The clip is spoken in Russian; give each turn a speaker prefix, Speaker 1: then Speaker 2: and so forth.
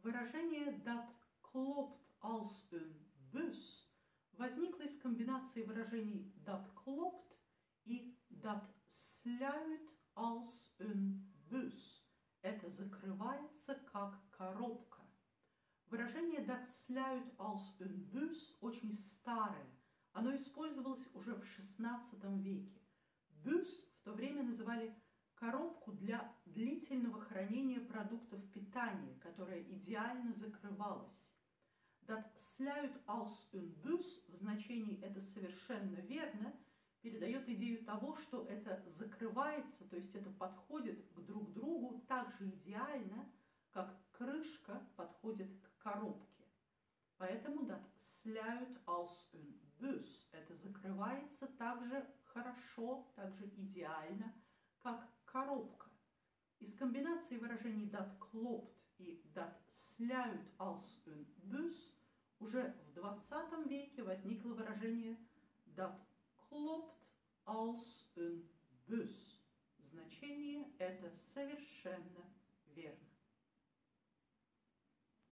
Speaker 1: Выражение «dat klopt als een bus» возникло из комбинации выражений «dat klopt» и «dat sluit als een bus». Это закрывается как коробка. Выражение «dat sluit als een bus» очень старое. Оно использовалось уже в XVI веке. Бюс в то время называли коробку для длительного хранения продуктов питания, которая идеально закрывалась. Dat sluit als een bus в значении «это совершенно верно» передает идею того, что это закрывается, то есть это подходит к друг другу так же идеально, как крышка подходит к коробке. Поэтому dat sluit als een bus – это закрывается так же хорошо, так же идеально, как коробка. Из комбинации выражений dat klopt и dat sluit als een bus уже в 20 веке возникло выражение dat klopt als een bus. Значение это совершенно верно.